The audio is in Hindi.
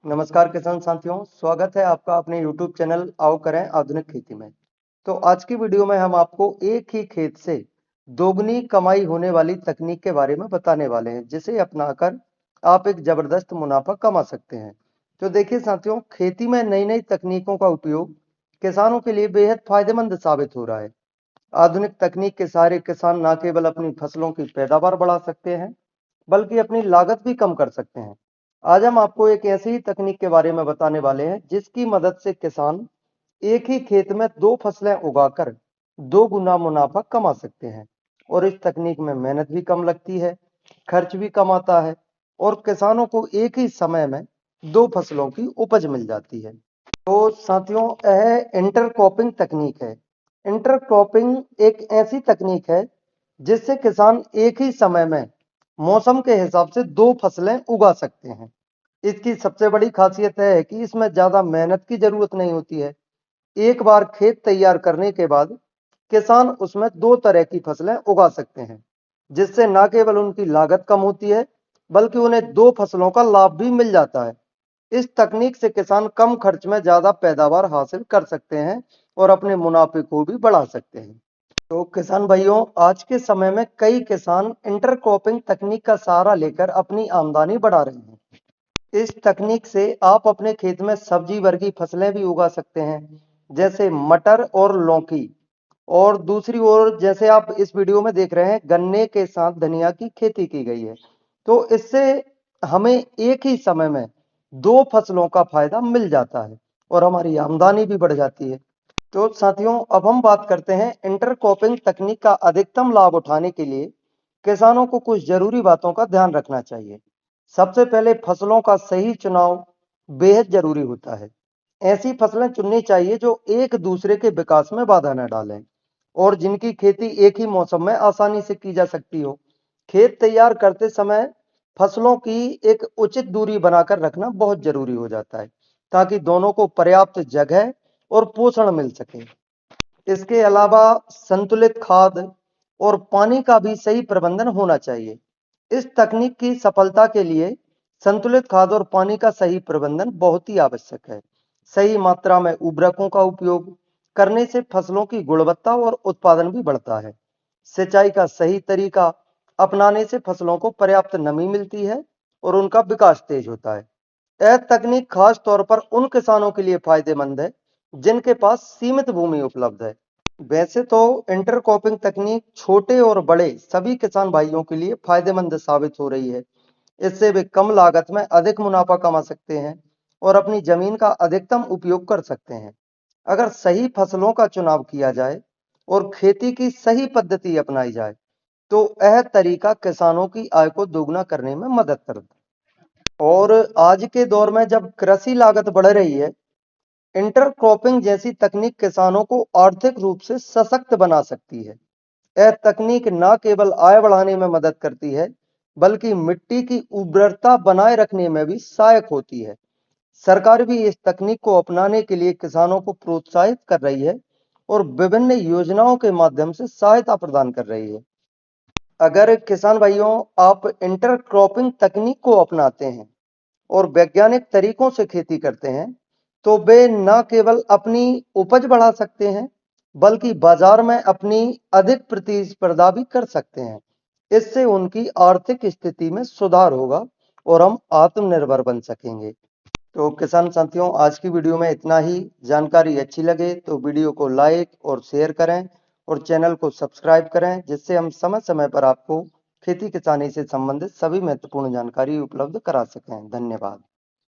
नमस्कार किसान साथियों, स्वागत है आपका अपने YouTube चैनल आओ करें आधुनिक खेती में। तो आज की वीडियो में हम आपको एक ही खेत से दोगुनी कमाई होने वाली तकनीक के बारे में बताने वाले हैं, जिसे अपनाकर आप एक जबरदस्त मुनाफा कमा सकते हैं। तो देखिए साथियों, खेती में नई नई तकनीकों का उपयोग किसानों के लिए बेहद फायदेमंद साबित हो रहा है। आधुनिक तकनीक के सहारे किसान न केवल अपनी फसलों की पैदावार बढ़ा सकते हैं, बल्कि अपनी लागत भी कम कर सकते हैं। आज हम आपको एक ऐसी ही तकनीक के बारे में बताने वाले हैं, जिसकी मदद से किसान एक ही खेत में दो फसलें उगाकर दो गुना मुनाफा कमा सकते हैं। और इस तकनीक में मेहनत भी कम लगती है, खर्च भी कम आता है और किसानों को एक ही समय में दो फसलों की उपज मिल जाती है। तो साथियों, यह इंटरक्रॉपिंग तकनीक है। इंटरक्रॉपिंग एक ऐसी तकनीक है जिससे किसान एक ही समय में मौसम के हिसाब से दो फसलें उगा सकते हैं। इसकी सबसे बड़ी खासियत है कि इसमें ज्यादा मेहनत की जरूरत नहीं होती है। एक बार खेत तैयार करने के बाद किसान उसमें दो तरह की फसलें उगा सकते हैं, जिससे न केवल उनकी लागत कम होती है, बल्कि उन्हें दो फसलों का लाभ भी मिल जाता है। इस तकनीक से किसान कम खर्च में ज्यादा पैदावार हासिल कर सकते हैं और अपने मुनाफे को भी बढ़ा सकते हैं। तो किसान भाइयों, आज के समय में कई किसान इंटरक्रॉपिंग तकनीक का सहारा लेकर अपनी आमदनी बढ़ा रहे हैं। इस तकनीक से आप अपने खेत में सब्जी वर्गी फसलें भी उगा सकते हैं, जैसे मटर और लौकी। और दूसरी ओर, जैसे आप इस वीडियो में देख रहे हैं, गन्ने के साथ धनिया की खेती की गई है। तो इससे हमें एक ही समय में दो फसलों का फायदा मिल जाता है और हमारी आमदनी भी बढ़ जाती है। तो साथियों, अब हम बात करते हैं इंटरक्रॉपिंग तकनीक का अधिकतम लाभ उठाने के लिए किसानों को कुछ जरूरी बातों का ध्यान रखना चाहिए। सबसे पहले, फसलों का सही चुनाव बेहद जरूरी होता है। ऐसी फसलें चुननी चाहिए जो एक दूसरे के विकास में बाधा न डालें और जिनकी खेती एक ही मौसम में आसानी से की जा सकती हो। खेत तैयार करते समय फसलों की एक उचित दूरी बनाकर रखना बहुत जरूरी हो जाता है, ताकि दोनों को पर्याप्त जगह और पोषण मिल सके। इसके अलावा संतुलित खाद और पानी का भी सही प्रबंधन होना चाहिए। इस तकनीक की सफलता के लिए संतुलित खाद और पानी का सही प्रबंधन बहुत ही आवश्यक है। सही मात्रा में उर्वरकों का उपयोग करने से फसलों की गुणवत्ता और उत्पादन भी बढ़ता है। सिंचाई का सही तरीका अपनाने से फसलों को पर्याप्त नमी मिलती है और उनका विकास तेज होता है। यह तकनीक खास तौर पर उन किसानों के लिए फायदेमंद है जिनके पास सीमित भूमि उपलब्ध है। वैसे तो इंटरक्रॉपिंग तकनीक छोटे और बड़े सभी किसान भाइयों के लिए फायदेमंद साबित हो रही है। इससे वे कम लागत में अधिक मुनाफा कमा सकते हैं और अपनी जमीन का अधिकतम उपयोग कर सकते हैं। अगर सही फसलों का चुनाव किया जाए और खेती की सही पद्धति अपनाई जाए, तो यह तरीका किसानों की आय को दोगुना करने में मदद करता है। और आज के दौर में जब कृषि लागत बढ़ रही है, इंटरक्रॉपिंग जैसी तकनीक किसानों को आर्थिक रूप से सशक्त बना सकती है। यह तकनीक न केवल आय बढ़ाने में मदद करती है, बल्कि मिट्टी की उर्वरता बनाए रखने में भी सहायक होती है। सरकार भी इस तकनीक को अपनाने के लिए किसानों को प्रोत्साहित कर रही है और विभिन्न योजनाओं के माध्यम से सहायता प्रदान कर रही है। अगर किसान भाइयों, आप इंटरक्रॉपिंग तकनीक को अपनाते हैं और वैज्ञानिक तरीकों से खेती करते हैं, तो वे न केवल अपनी उपज बढ़ा सकते हैं, बल्कि बाजार में अपनी अधिक प्रतिस्पर्धा भी कर सकते हैं। इससे उनकी आर्थिक स्थिति में सुधार होगा और हम आत्मनिर्भर बन सकेंगे। तो किसान साथियों, आज की वीडियो में इतना ही। जानकारी अच्छी लगे तो वीडियो को लाइक और शेयर करें और चैनल को सब्सक्राइब करें, जिससे हम समय समय पर आपको खेती किसानी से संबंधित सभी महत्वपूर्ण जानकारी उपलब्ध करा सकें। धन्यवाद।